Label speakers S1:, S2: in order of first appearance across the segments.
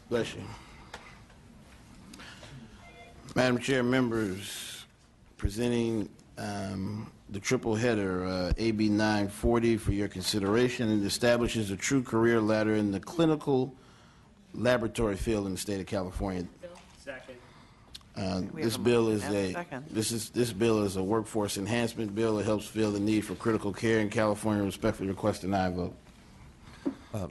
S1: Bless you. Madam Chair, members, presenting the triple header, AB 940 for your consideration. It establishes a true career ladder in the clinical laboratory field in the state of California.
S2: Second.
S1: This bill is
S3: second.
S1: this bill is a workforce enhancement bill. It helps fill the need for critical care in California. Respectfully request an aye vote.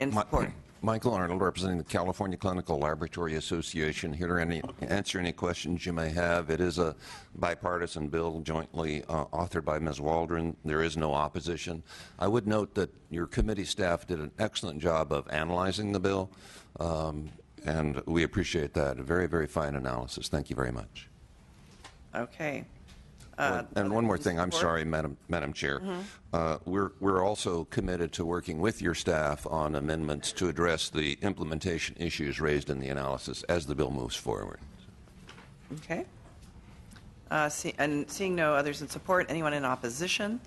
S3: In support.
S4: Michael Arnold, representing the California Clinical Laboratory Association, here to answer any questions you may have. It is a bipartisan bill jointly authored by Ms. Waldron. There is no opposition. I would note that your committee staff did an excellent job of analyzing the bill, and we appreciate that. A very, very fine analysis. Thank you very much.
S3: Okay.
S4: And one more thing, I'm sorry, Madam Chair. We're also committed to working with your staff on amendments to address the implementation issues raised in the analysis as the bill moves forward.
S3: Okay. Seeing no others in support, anyone in opposition?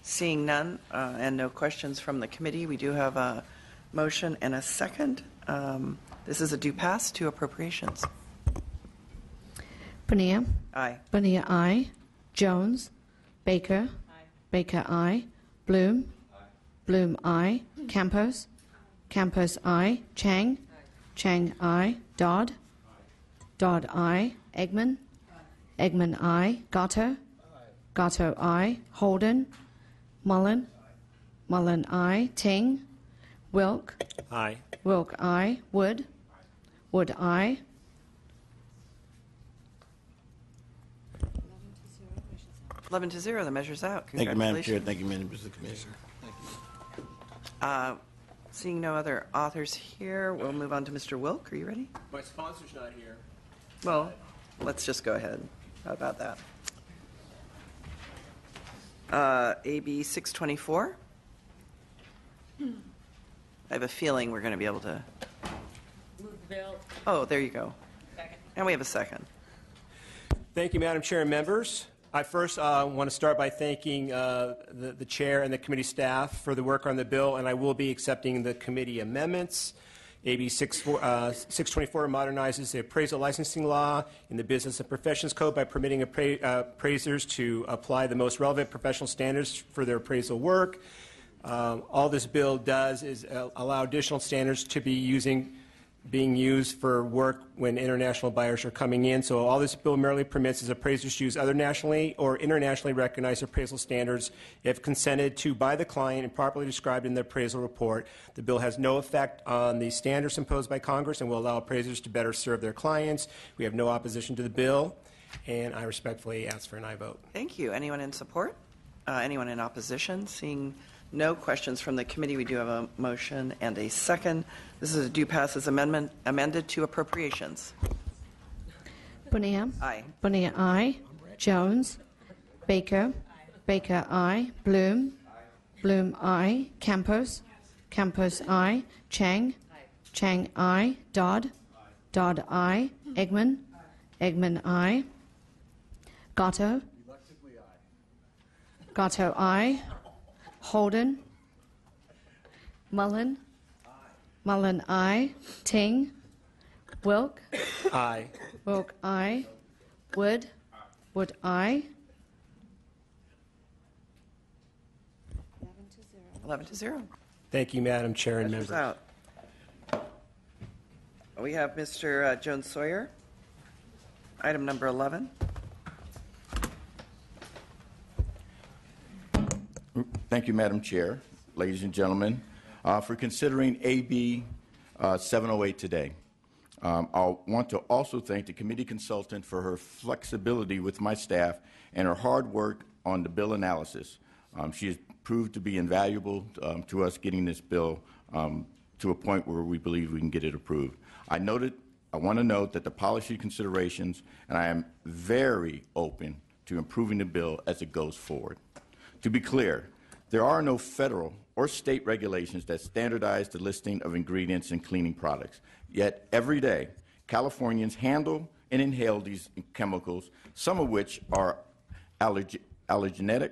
S3: Seeing none and no questions from the committee, we do have a motion and a second. This is a due pass to appropriations.
S5: Bonilla.
S3: Aye.
S5: Bonilla, aye. Jones. Baker.
S6: Aye.
S5: Baker, aye. Bloom.
S6: Aye.
S5: Bloom, aye. Campos. Campos, aye. Chang. Chang, aye. Dodd. Dodd, aye. Eggman. Eggman, aye. Gatto. Gatto, aye. Holden. Mullen. Mullen, aye. Ting. Wilk.
S2: Aye.
S5: Wilk, aye. Wood. Wood, aye.
S3: 11-0, the measure's out.
S1: Thank you, Madam Chair.
S3: Congratulations.
S1: Thank you, members of the committee.
S3: Seeing no other authors here, we'll move on to Mr. Wilk. Are you ready?
S2: My sponsor's not here.
S3: Well, let's just go ahead. How about that? AB 624. I have a feeling we're going to be able to.
S6: Move the bill.
S3: Oh, there you go.
S6: Second.
S3: And we have a second.
S2: Thank you, Madam Chair and members. I first want to start by thanking the chair and the committee staff for the work on the bill, and I will be accepting the committee amendments. AB 624 modernizes the appraisal licensing law in the Business and Professions Code by permitting appraisers to apply the most relevant professional standards for their appraisal work. All this bill does is allow additional standards to be being used for work when international buyers are coming in. So all this bill merely permits is appraisers to use other nationally or internationally recognized appraisal standards if consented to by the client and properly described in the appraisal report. The bill has no effect on the standards imposed by Congress and will allow appraisers to better serve their clients. We have no opposition to the bill, and I respectfully ask for an aye vote.
S3: Thank you. Anyone in support? Anyone in opposition? Seeing no questions from the committee, we do have a motion and a second. This is a due pass as amended to appropriations.
S5: Bonilla.
S3: Aye.
S5: Bonilla, aye. Jones. Baker. Baker, aye. Bloom. Bloom, aye. Campos. Campos, aye. Chang. Chang, aye. Dodd. Dodd, aye. Eggman. Eggman, aye. Gatto. Gatto, aye. Holden. Mullen. Mullen, aye. Ting. Wilk.
S2: Aye.
S5: Wilk, aye. Wood. Wood, aye.
S3: 11-0.
S2: Thank you, Madam Chair and
S3: Measures
S2: members.
S3: out. We have Mr. Jones Sawyer. Item number 11.
S7: Thank you, Madam Chair, ladies and gentlemen, for considering AB 708 today. I want to also thank the committee consultant for her flexibility with my staff and her hard work on the bill analysis. She has proved to be invaluable to us getting this bill to a point where we believe we can get it approved. I want to note that the policy considerations, and I am very open to improving the bill as it goes forward. To be clear, there are no federal or state regulations that standardize the listing of ingredients in cleaning products. Yet every day, Californians handle and inhale these chemicals, some of which are allergenic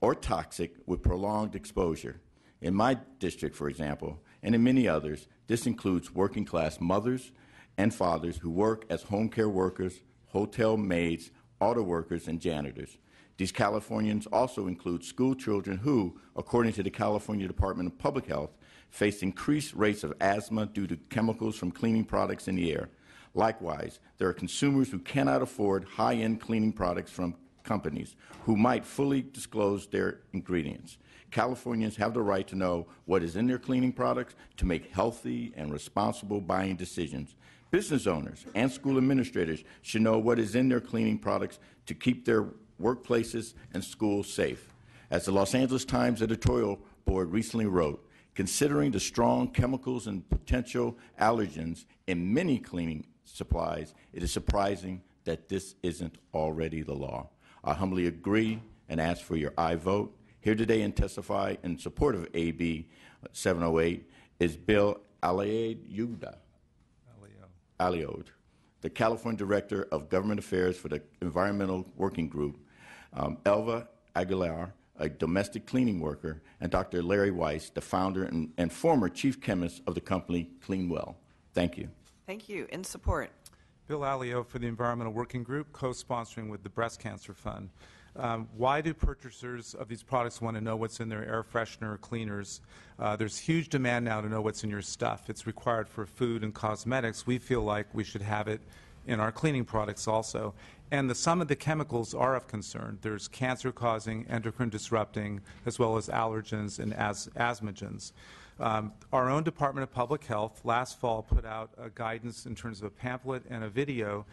S7: or toxic with prolonged exposure. In my district, for example, and in many others, this includes working class mothers and fathers who work as home care workers, hotel maids, auto workers, and janitors. These Californians also include school children who, according to the California Department of Public Health, face increased rates of asthma due to chemicals from cleaning products in the air. Likewise, there are consumers who cannot afford high-end cleaning products from companies who might fully disclose their ingredients. Californians have the right to know what is in their cleaning products to make healthy and responsible buying decisions. Business owners and school administrators should know what is in their cleaning products to keep their workplaces and schools safe. As the Los Angeles Times editorial board recently wrote, considering the strong chemicals and potential allergens in many cleaning supplies, it is surprising that this isn't already the law. I humbly agree and ask for your aye vote. Here today and testify in support of AB 708 is Bill Aliode, the California Director of Government Affairs for the Environmental Working Group, Elva Aguilar, a domestic cleaning worker, and Dr. Larry Weiss, the founder and former chief chemist of the company CleanWell. Thank you.
S3: Thank you. In support.
S8: Bill Alio for the Environmental Working Group, co-sponsoring with the Breast Cancer Fund. Why do purchasers of these products want to know what's in their air freshener or cleaners? There's huge demand now to know what's in your stuff. It's required for food and cosmetics. We feel like we should have it in our cleaning products also. And some of the chemicals are of concern. There's cancer-causing, endocrine-disrupting, as well as allergens and asthmagens. Our own Department of Public Health last fall put out a guidance in terms of a pamphlet and a video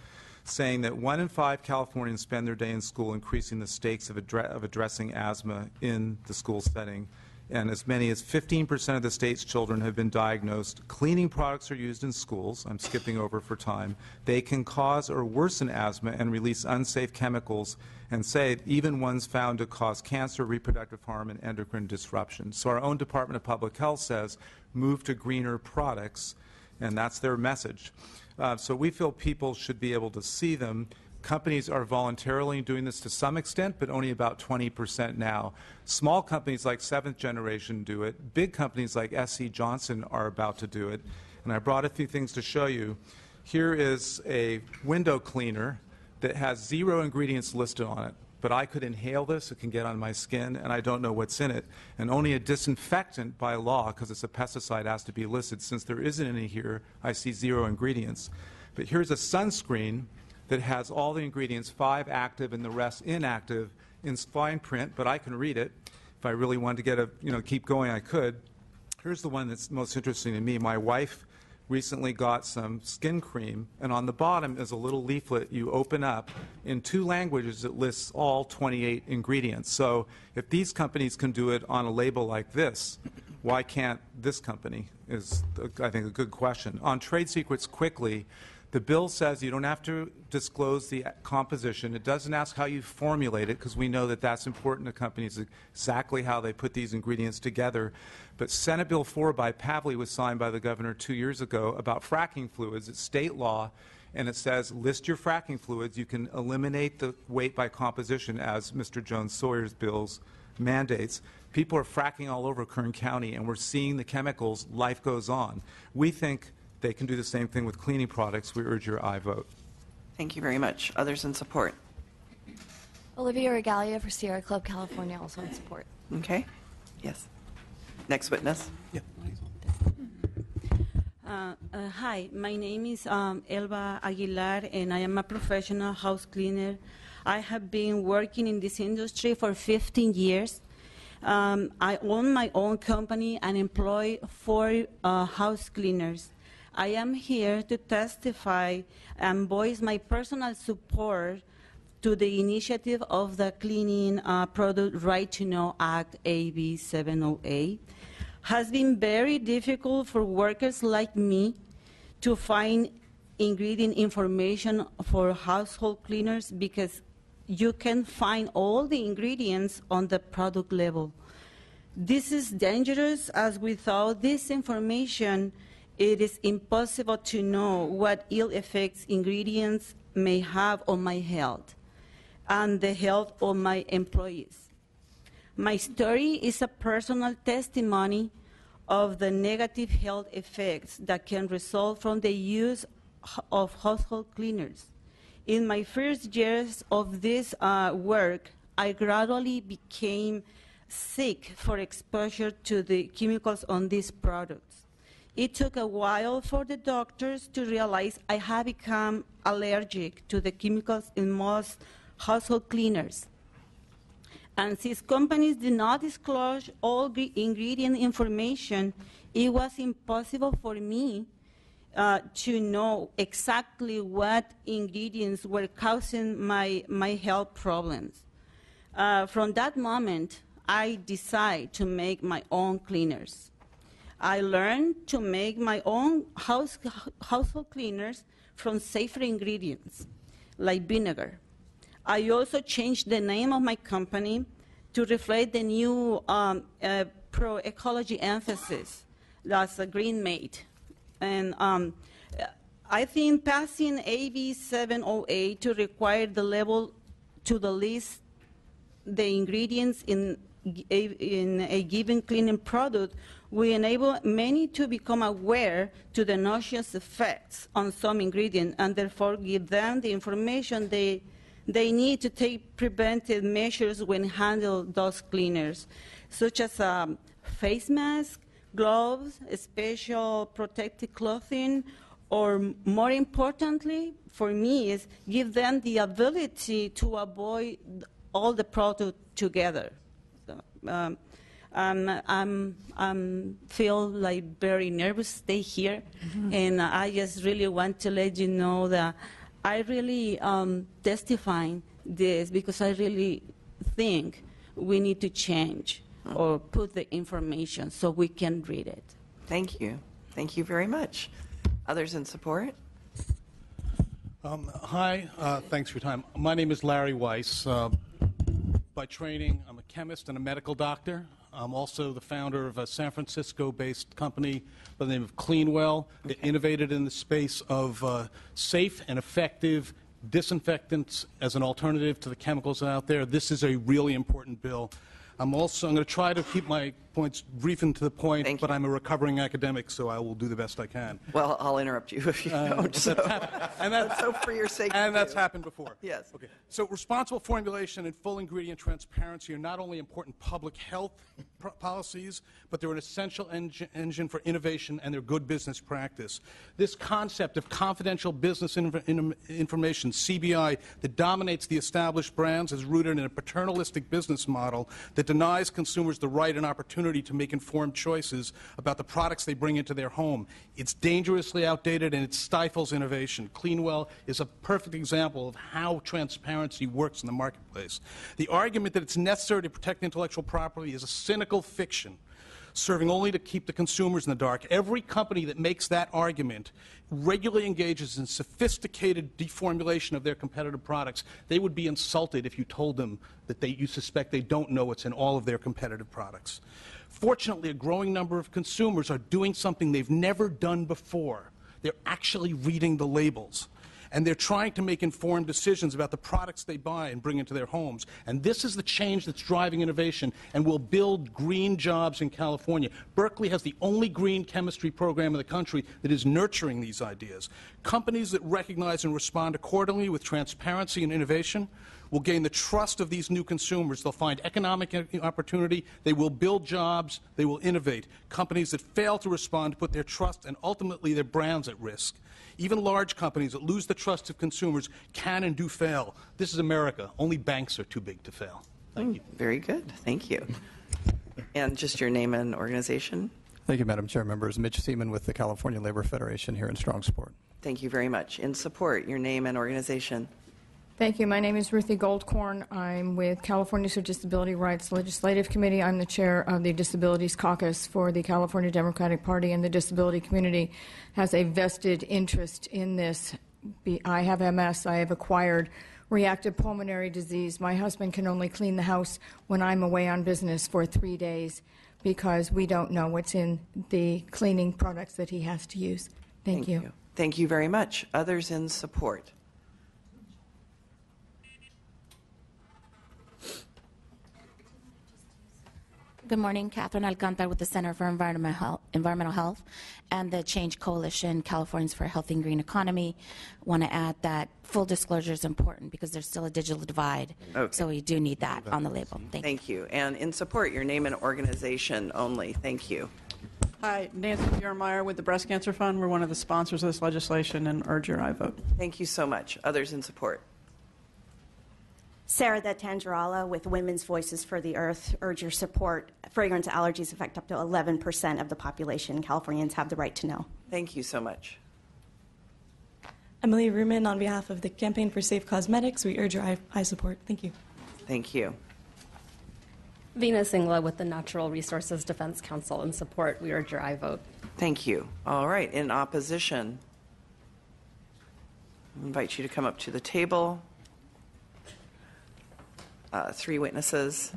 S8: saying that 1 in 5 Californians spend their day in school increasing the stakes of addressing asthma in the school setting. And as many as 15% of the state's children have been diagnosed. Cleaning products are used in schools. I'm skipping over for time. They can cause or worsen asthma and release unsafe chemicals, and say even ones found to cause cancer, reproductive harm, and endocrine disruption. So our own Department of Public Health says move to greener products, and that's their message. So we feel people should be able to see them. Companies are voluntarily doing this to some extent, but only about 20% now. Small companies like Seventh Generation do it. Big companies like SC Johnson are about to do it. And I brought a few things to show you. Here is a window cleaner that has 0 ingredients listed on it. But I could inhale this, it can get on my skin, and I don't know what's in it. And only a disinfectant by law, because it's a pesticide, has to be listed. Since there isn't any here, I see 0 ingredients. But here's a sunscreen that has all the ingredients, 5 active and the rest inactive, in fine print, but I can read it. If I really wanted to get keep going, I could. Here's the one that's most interesting to me. My wife recently got some skin cream, and on the bottom is a little leaflet you open up. In 2 languages, it lists all 28 ingredients. So if these companies can do it on a label like this, why can't this company, is, I think, a good question. On trade secrets, quickly, the bill says you don't have to disclose the composition. It doesn't ask how you formulate it, because we know that that's important to companies, exactly how they put these ingredients together. But Senate Bill 4 by Pavley was signed by the governor 2 years ago about fracking fluids. It's state law, and it says list your fracking fluids. You can eliminate the weight by composition, as Mr. Jones-Sawyer's bills mandates. People are fracking all over Kern County, and we're seeing the chemicals. Life goes on. We think they can do the same thing with cleaning products. We urge your aye vote.
S3: Thank you very much. Others in support?
S9: Olivia Regalia for Sierra Club, California, also in support.
S3: Okay. Yes. Next witness.
S6: Hi, my name is Elba Aguilar, and I am a professional house cleaner. I have been working in this industry for 15 years. I own my own company and employ 4 house cleaners. I am here to testify and voice my personal support to the initiative of the Cleaning Product Right to Know Act, AB 708. Has been very difficult for workers like me to find ingredient information for household cleaners, because you can find all the ingredients on the product level. This is dangerous, as without this information, it is impossible to know what ill effects ingredients may have on my health and the health of my employees. My story is a personal testimony of the negative health effects that can result from the use of household cleaners. In my first years of this work, I gradually became sick for exposure to the chemicals on these products. It took a while for the doctors to realize I had become allergic to the chemicals in most household cleaners. And since companies did not disclose all the ingredient information, it was impossible for me to know exactly what ingredients were causing my health problems. From that moment, I decided to make my own cleaners. I learned to make my own household cleaners from safer ingredients, like vinegar. I also changed the name of my company to reflect the new pro-ecology emphasis. That's a Green Mate. And I think passing AB 708 to require the label to the list the ingredients in a given cleaning product will enable many to become aware to the noxious effects on some ingredient and therefore give them the information they need to take preventive measures when handle those cleaners, such as face mask, gloves, special protective clothing, or more importantly for me is give them the ability to avoid all the product together. I'm feel like very nervous stay here, and I just really want to let you know that I really testifying this because I really think we need to change or put the information so we can read it.
S3: Thank you. Thank you very much. Others in support?
S10: Hi, thanks for your time. My name is Larry Weiss. By training, I'm a chemist and a medical doctor. I'm also the founder of a San Francisco-based company by the name of Cleanwell. It innovated in the space of safe and effective disinfectants as an alternative to the chemicals out there. This is a really important bill. I'm going to try to keep my points brief and to the point, but I'm a recovering academic, so I will do the best I can.
S3: Well, I'll interrupt you if you don't. So. So for your sake.
S10: And that's happened before.
S3: Yes.
S10: Okay. So responsible formulation and full ingredient transparency are not only important public health policies, but they're an essential engine for innovation and they're good business practice. This concept of confidential business information, CBI, that dominates the established brands is rooted in a paternalistic business model that denies consumers the right and opportunity to make informed choices about the products they bring into their home. It's dangerously outdated and it stifles innovation. Cleanwell is a perfect example of how transparency works in the marketplace. The argument that it's necessary to protect intellectual property is a cynical fiction, serving only to keep the consumers in the dark. Every company that makes that argument regularly engages in sophisticated deformulation of their competitive products. They would be insulted if you told them that you suspect they don't know what's in all of their competitive products. Fortunately, a growing number of consumers are doing something they've never done before. They're actually reading the labels. And they're trying to make informed decisions about the products they buy and bring into their homes. And this is the change that's driving innovation and will build green jobs in California. Berkeley has the only green chemistry program in the country that is nurturing these ideas. Companies that recognize and respond accordingly with transparency and innovation will gain the trust of these new consumers. They'll find economic opportunity. They will build jobs. They will innovate. Companies that fail to respond put their trust and ultimately their brands at risk. Even large companies that lose the trust of consumers can and do fail. This is America. Only banks are too big to fail. Thank you.
S3: Very good. Thank you. And just your name and organization.
S11: Thank you, Madam Chair. Members, Mitch Seaman with the California Labor Federation here in Strongsport.
S3: Thank you very much. In support, your name and organization.
S12: Thank you. My name is Ruthie Goldkorn. I'm with Californians for Disability Rights Legislative Committee. I'm the chair of the Disabilities Caucus for the California Democratic Party, and the disability community has a vested interest in this. I have MS. I have acquired reactive pulmonary disease. My husband can only clean the house when I'm away on business for 3 days because we don't know what's in the cleaning products that he has to use. Thank you.
S3: Thank you very much. Others in support.
S13: Good morning. Catherine Alcantar with the Center for Environmental Health and the Change Coalition, Californians for a Healthy and Green Economy. Want to add that full disclosure is important because there's still a digital divide.
S3: Okay.
S13: So we do need that on the label.
S3: Thank you. And in support, your name and organization only. Thank you.
S14: Hi, Nancy Biermeyer with the Breast Cancer Fund. We're one of the sponsors of this legislation and urge your aye vote.
S3: Thank you so much. Others in support.
S15: Sarah Tangerala with Women's Voices for the Earth urge your support. Fragrance allergies affect up to 11% of the population. Californians have the right to know.
S3: Thank you so much.
S16: Emily Ruman on behalf of the Campaign for Safe Cosmetics. We urge your aye support. Thank you.
S3: Thank you.
S17: Vina Singla with the Natural Resources Defense Council in support. We urge your aye vote.
S3: Thank you. All right. In opposition, I invite you to come up to the table. 3 witnesses.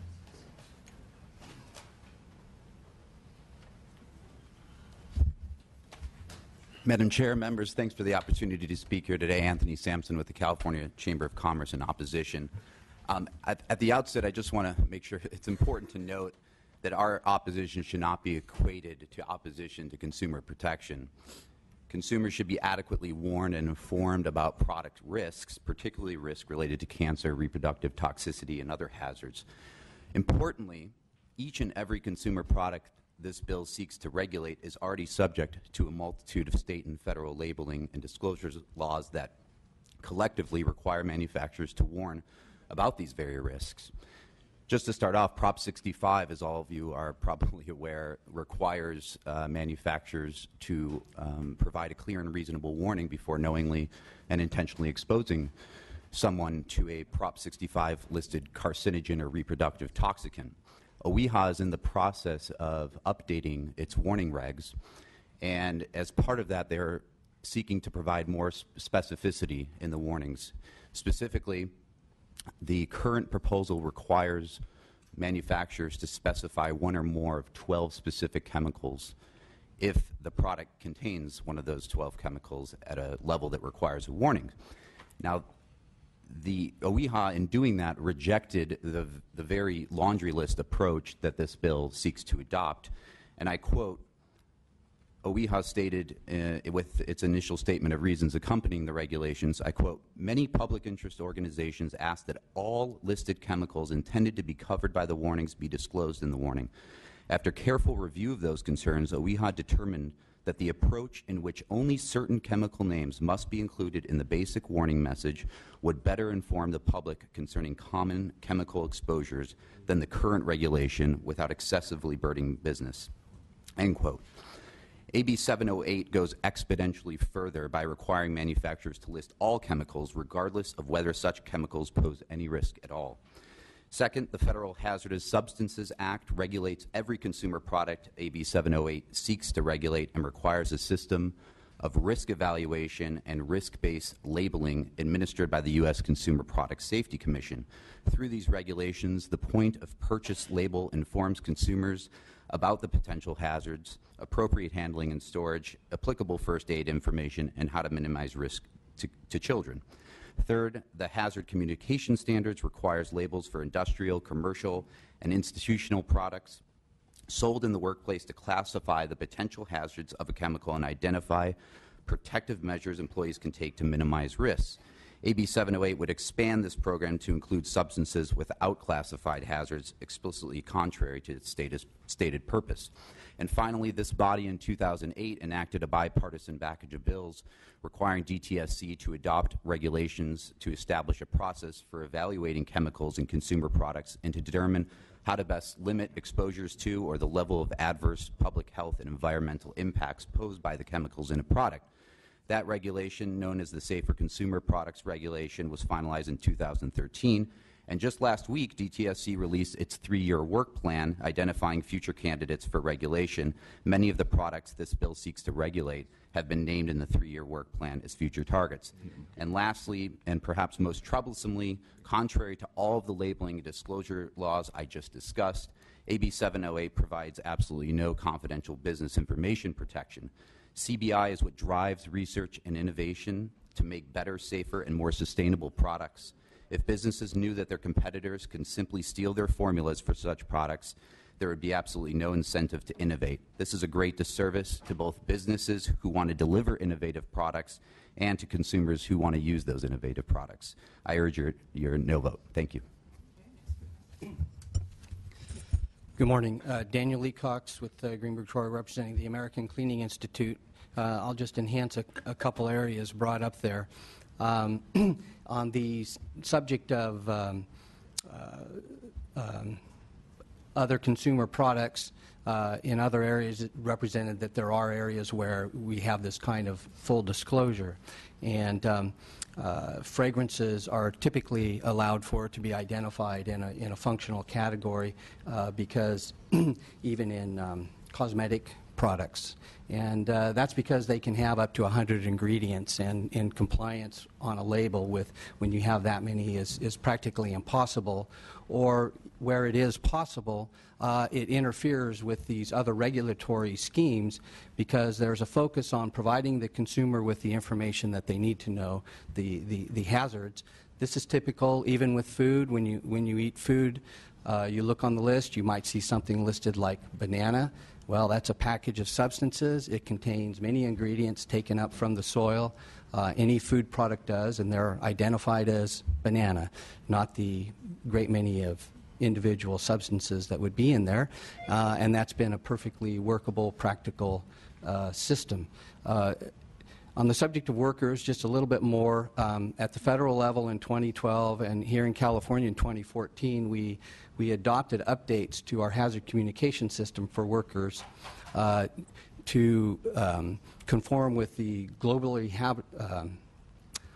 S18: Madam Chair, members, thanks for the opportunity to speak here today. Anthony Sampson with the California Chamber of Commerce in opposition. At the outset, I just want to make sure it's important to note that our opposition should not be equated to opposition to consumer protection. Consumers should be adequately warned and informed about product risks, particularly risk related to cancer, reproductive toxicity, and other hazards. Importantly, each and every consumer product this bill seeks to regulate is already subject to a multitude of state and federal labeling and disclosures laws that collectively require manufacturers to warn about these very risks. Just to start off, Prop 65, as all of you are probably aware, requires manufacturers to provide a clear and reasonable warning before knowingly and intentionally exposing someone to a Prop 65 listed carcinogen or reproductive toxicant. OEHA is in the process of updating its warning regs, and as part of that, they're seeking to provide more specificity in the warnings. Specifically, the current proposal requires manufacturers to specify one or more of 12 specific chemicals if the product contains one of those 12 chemicals at a level that requires a warning. Now, the OEHA, in doing that, rejected the very laundry list approach that this bill seeks to adopt. And I quote, OEHA stated with its initial statement of reasons accompanying the regulations, I quote, many public interest organizations ask that all listed chemicals intended to be covered by the warnings be disclosed in the warning. After careful review of those concerns, OEHA determined that the approach in which only certain chemical names must be included in the basic warning message would better inform the public concerning common chemical exposures than the current regulation without excessively burdening business, end quote. AB 708 goes exponentially further by requiring manufacturers to list all chemicals regardless of whether such chemicals pose any risk at all. Second, the Federal Hazardous Substances Act regulates every consumer product AB 708 seeks to regulate and requires a system of risk evaluation and risk-based labeling administered by the U.S. Consumer Product Safety Commission. Through these regulations, the point of purchase label informs consumers about the potential hazards, appropriate handling and storage, applicable first aid information, and how to minimize risk to children. Third, the Hazard Communication Standards requires labels for industrial, commercial, and institutional products sold in the workplace to classify the potential hazards of a chemical and identify protective measures employees can take to minimize risks. AB 708 would expand this program to include substances without classified hazards, explicitly contrary to its stated purpose. And finally, this body in 2008 enacted a bipartisan package of bills requiring DTSC to adopt regulations to establish a process for evaluating chemicals in consumer products and to determine how to best limit exposures to or the level of adverse public health and environmental impacts posed by the chemicals in a product. That regulation, known as the Safer Consumer Products Regulation, was finalized in 2013. And just last week, DTSC released its 3-year work plan identifying future candidates for regulation. Many of the products this bill seeks to regulate have been named in the 3-year work plan as future targets. And lastly, and perhaps most troublesomely, contrary to all of the labeling and disclosure laws I just discussed, AB 708 provides absolutely no confidential business information protection. CBI is what drives research and innovation to make better, safer, and more sustainable products. If businesses knew that their competitors can simply steal their formulas for such products, there would be absolutely no incentive to innovate. This is a great disservice to both businesses who want to deliver innovative products and to consumers who want to use those innovative products. I urge your no vote. Thank you.
S19: Good morning. Daniel Lee Cox with Greenberg Traurig, representing the American Cleaning Institute. I'll just enhance a couple areas brought up there. On the subject of other consumer products in other areas, it represented that there are areas where we have this kind of full disclosure. And fragrances are typically allowed for to be identified in a functional category because even in cosmetic products. And that's because they can have up to 100 ingredients, and in compliance on a label with when you have that many is practically impossible, or where it is possible, it interferes with these other regulatory schemes because there's a focus on providing the consumer with the information that they need to know, the hazards. This is typical even with food. When you eat food, you look on the list, you might see something listed like banana. Well, that's a package of substances. It contains many ingredients taken up from the soil. Any food product does, and they're identified as banana, not the great many of individual substances that would be in there. And that's been a perfectly workable, practical system. On the subject of workers, just a little bit more. At the federal level in 2012 and here in California in 2014, we adopted updates to our hazard communication system for workers to conform with the globally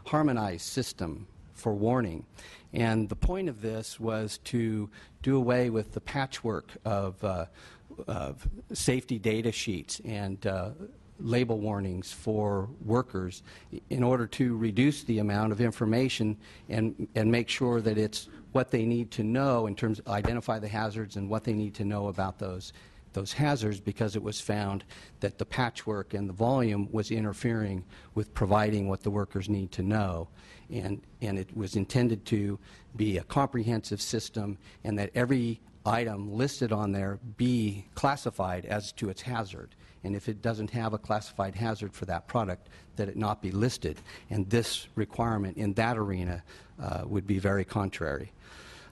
S19: harmonized system for warning. And the point of this was to do away with the patchwork of safety data sheets and label warnings for workers in order to reduce the amount of information and make sure that it's what they need to know in terms of identify the hazards and what they need to know about those hazards, because it was found that the patchwork and the volume was interfering with providing what the workers need to know. And it was intended to be a comprehensive system, and that every item listed on there be classified as to its hazard. And if it doesn't have a classified hazard for that product, that it not be listed. And this requirement in that arena would be very contrary.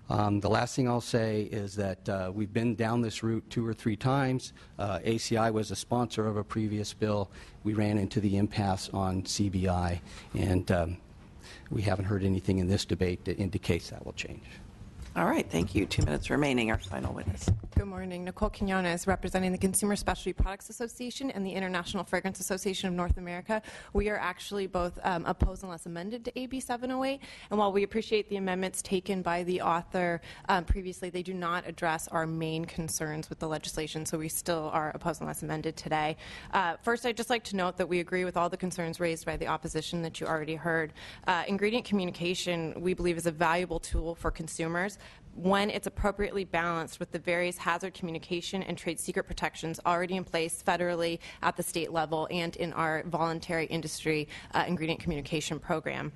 S19: The last thing I'll say is that we've been down this route 2 or 3 times. ACI was a sponsor of a previous bill. We ran into the impasse on CBI, and we haven't heard anything in this debate that indicates that will change.
S3: All right, thank you. 2 minutes remaining. Our final witness.
S20: Good morning. Nicole Quinones, representing the Consumer Specialty Products Association and the International Fragrance Association of North America. We are actually both opposed unless amended to AB 708, and while we appreciate the amendments taken by the author previously, they do not address our main concerns with the legislation, so we still are opposed unless amended today. First, I'd just like to note that we agree with all the concerns raised by the opposition that you already heard. Ingredient communication, we believe, is a valuable tool for consumers when it's appropriately balanced with the various hazard communication and trade secret protections already in place federally at the state level and in our voluntary industry ingredient communication program.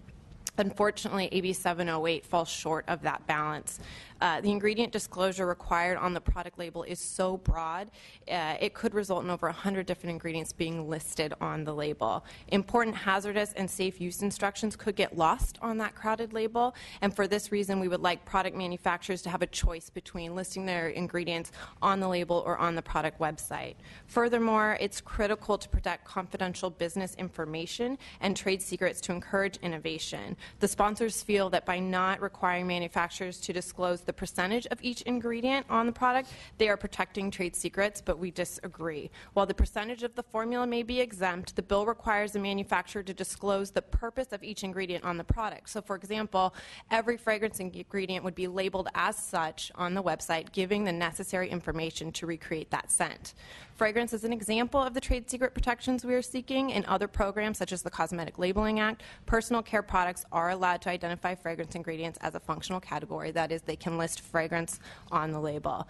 S20: Unfortunately, AB 708 falls short of that balance. The ingredient disclosure required on the product label is so broad, it could result in over 100 different ingredients being listed on the label. Important hazardous and safe use instructions could get lost on that crowded label, and for this reason, we would like product manufacturers to have a choice between listing their ingredients on the label or on the product website. Furthermore, it's critical to protect confidential business information and trade secrets to encourage innovation. The sponsors feel that by not requiring manufacturers to disclose the percentage of each ingredient on the product, they are protecting trade secrets, but we disagree. While the percentage of the formula may be exempt, the bill requires the manufacturer to disclose the purpose of each ingredient on the product. So, for example, every fragrance ingredient would be labeled as such on the website, giving the necessary information to recreate that scent. Fragrance is an example of the trade secret protections we are seeking. In other programs, such as the Cosmetic Labeling Act, personal care products are allowed to identify fragrance ingredients as a functional category. That is, they can list fragrance on the label.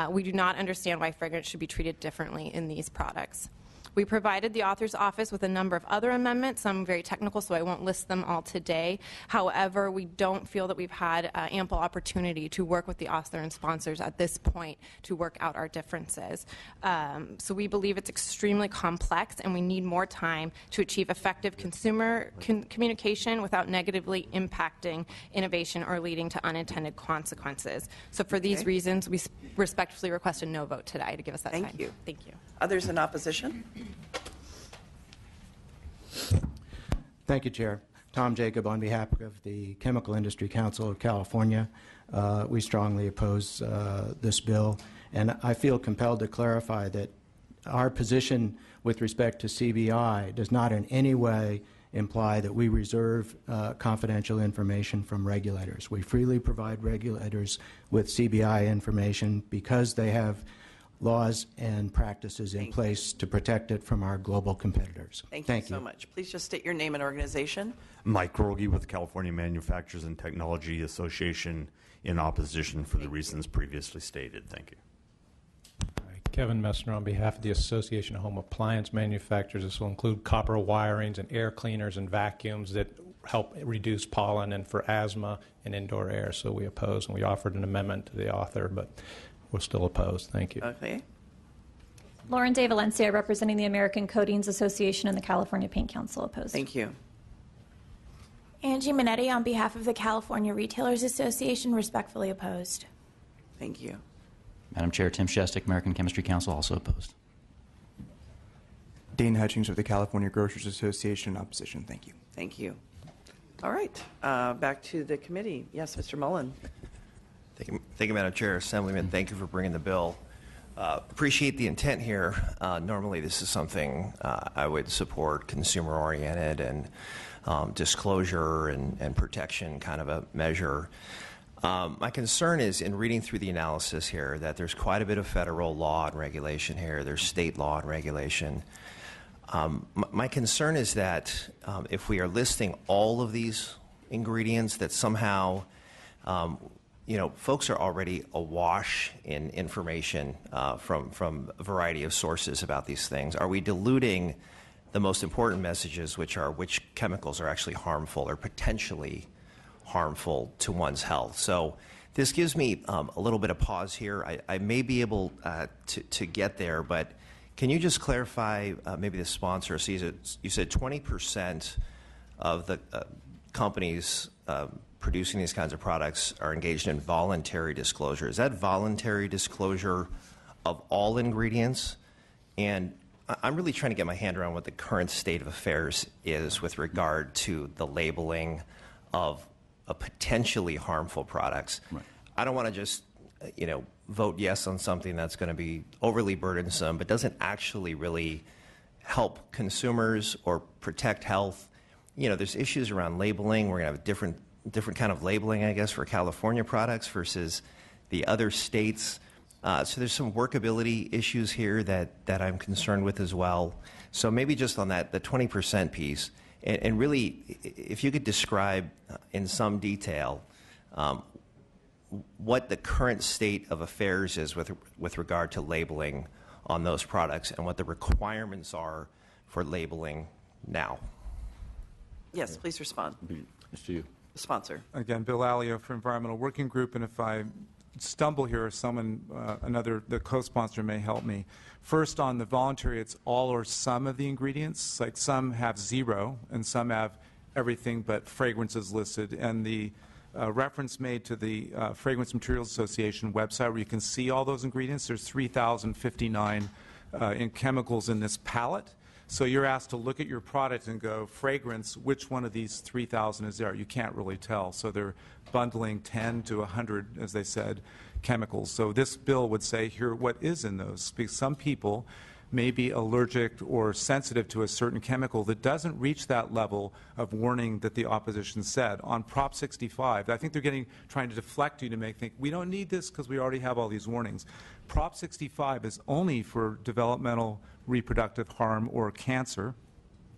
S20: We do not understand why fragrance should be treated differently in these products. We provided the author's office with a number of other amendments, some very technical, so I won't list them all today. However, we don't feel that we've had ample opportunity to work with the author and sponsors at this point to work out our differences. So we believe it's extremely complex, and we need more time to achieve effective consumer communication without negatively impacting innovation or leading to unintended consequences. So for these reasons, we respectfully request a no vote today to give us that time.
S3: Thank you.
S20: Thank you.
S3: Others in opposition?
S21: Thank you, Chair. Tom Jacob on behalf of the Chemical Industry Council of California. We strongly oppose this bill, and I feel compelled to clarify that our position with respect to CBI does not in any way imply that we reserve confidential information from regulators. We freely provide regulators with CBI information because they have laws and practices in place to protect it from our global competitors.
S3: Thank you so much. Please just state your name and organization.
S22: Mike Rogi with the California Manufacturers and Technology Association, in opposition for the reasons previously stated. Thank you.
S23: Kevin Messner on behalf of the Association of Home Appliance Manufacturers. This will include copper wirings and air cleaners and vacuums that help reduce pollen and for asthma and indoor air. So we oppose, and we offered an amendment to the author, but we're still opposed. Thank you.
S3: Okay.
S24: Lauren De Valencia, representing the American Coatings Association and the California Paint Council, opposed.
S3: Thank you.
S25: Angie Minetti on behalf of the California Retailers Association, respectfully opposed.
S3: Thank you.
S26: Madam Chair, Tim Shestak, American Chemistry Council, also opposed.
S27: Dane Hutchings of the California Grocers Association, in opposition. Thank you.
S3: Thank you. All right. Back to the committee. Yes, Mr. Mullen.
S28: Thank you, Madam Chair. Assemblyman, thank you for bringing the bill. Appreciate the intent here. Normally, this is something I would support, consumer-oriented and disclosure and protection kind of a measure. My concern is in reading through the analysis here that there's quite a bit of federal law and regulation here. There's state law and regulation. My concern is that if we are listing all of these ingredients, that somehow folks are already awash in information from a variety of sources about these things. Are we diluting the most important messages, which are which chemicals are actually harmful or potentially harmful to one's health? So this gives me a little bit of pause here. I may be able to get there, but can you just clarify, maybe the sponsor, so you said 20% of the companies producing these kinds of products are engaged in voluntary disclosure. Is that voluntary disclosure of all ingredients? And I'm really trying to get my hand around what the current state of affairs is with regard to the labeling of potentially harmful products. Right. I don't want to just, vote yes on something that's going to be overly burdensome, but doesn't actually really help consumers or protect health. There's issues around labeling. We're going to have a different kind of labeling, I guess, for California products versus the other states. So there's some workability issues here that I'm concerned with as well. So maybe just on that, the 20% piece, and really, if you could describe in some detail what the current state of affairs is with regard to labeling on those products and what the requirements are for labeling now.
S3: Yes, please respond.
S7: Mr. Yu.
S3: The sponsor.
S8: Again, Bill Alio for Environmental Working Group, and if I stumble here, the co-sponsor may help me. First, on the voluntary, it's all or some of the ingredients. Like some have zero, and some have everything but fragrances listed. And the reference made to the Fragrance Materials Association website where you can see all those ingredients. There's 3,059 chemicals in this palette. So you're asked to look at your product and go, fragrance, which one of these 3,000 is there? You can't really tell. So they're bundling 10 to 100, as they said, chemicals. So this bill would say here what is in those. Because some people may be allergic or sensitive to a certain chemical that doesn't reach that level of warning that the opposition said. On Prop 65, I think they're trying to deflect you to think, we don't need this because we already have all these warnings. Prop 65 is only for developmental reproductive harm or cancer.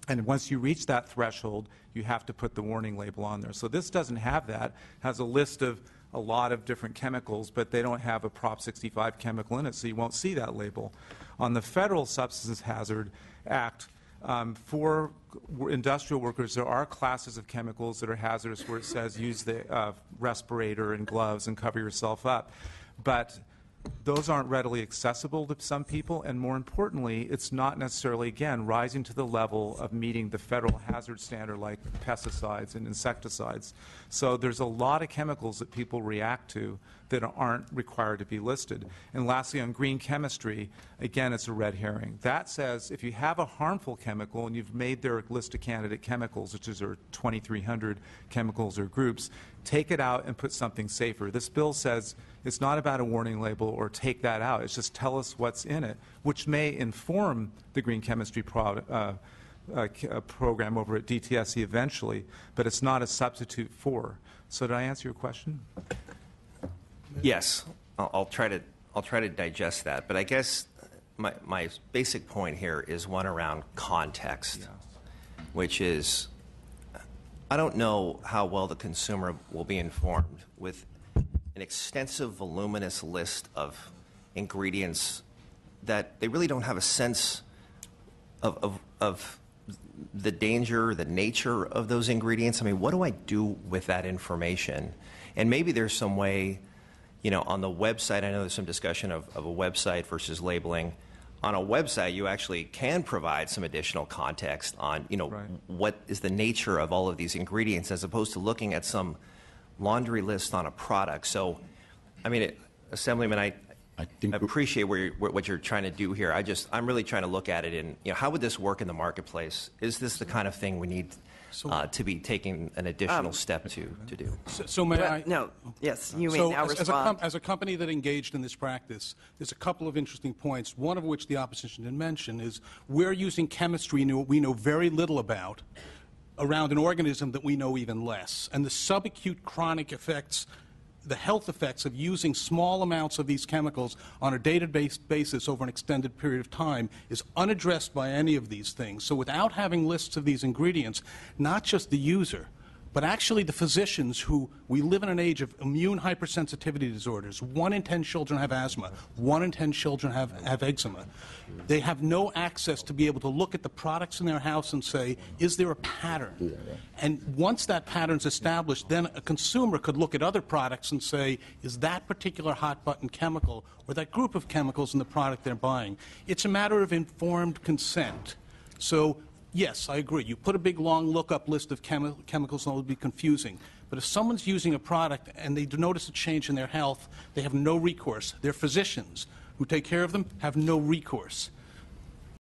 S8: And once you reach that threshold, you have to put the warning label on there. So this doesn't have that. It has a list of a lot of different chemicals, but they don't have a Prop 65 chemical in it, so you won't see that label. On the Federal Substance Hazard Act, for industrial workers, there are classes of chemicals that are hazardous where it says use the respirator and gloves and cover yourself up. But those aren't readily accessible to some people, and more importantly, it's not necessarily, again, rising to the level of meeting the federal hazard standard like pesticides and insecticides. So there's a lot of chemicals that people react to that aren't required to be listed. And lastly, on green chemistry, again, it's a red herring. That says if you have a harmful chemical and you've made their list of candidate chemicals, which is our 2,300 chemicals or groups, take it out and put something safer. This bill says it's not about a warning label or take that out. It's just tell us what's in it, which may inform the green chemistry program over at DTSC eventually, but it's not a substitute for. So did I answer your question?
S28: Yes, I'll try to digest that, but I guess my basic point here is one around context, which is I don't know how well the consumer will be informed with an extensive, voluminous list of ingredients that they really don't have a sense of the danger, the nature of those ingredients. I mean, what do I do with that information? And maybe there's some way, you know, on the website, I know there's some discussion of a website versus labeling. On a website, you actually can provide some additional context on, you know, what is the nature of all of these ingredients as opposed to looking at some laundry list on a product. So, I mean, Assemblyman, I appreciate what you're trying to do here. I'm really trying to look at it in, you know, how would this work in the marketplace? Is this the kind of thing we need to be taking an additional step to do?
S1: So may I?
S3: No. Yes, you may now respond.
S1: As a company that engaged in this practice, there's a couple of interesting points, one of which the opposition didn't mention, is we're using chemistry we know very little about around an organism that we know even less. And the subacute chronic effects, the health effects of using small amounts of these chemicals on a day-to-day basis over an extended period of time is unaddressed by any of these things. So without having lists of these ingredients, not just the user, but actually the physicians who, we live in an age of immune hypersensitivity disorders. 1 in 10 children have asthma. 1 in 10 children have eczema. They have no access to be able to look at the products in their house and say, is there a pattern? And once that pattern's established, then a consumer could look at other products and say, is that particular hot button chemical or that group of chemicals in the product they're buying? It's a matter of informed consent. So yes, I agree. You put a big, long look-up list of chemicals and it'll be confusing. But if someone's using a product and they notice a change in their health, they have no recourse. Their physicians who take care of them have no recourse.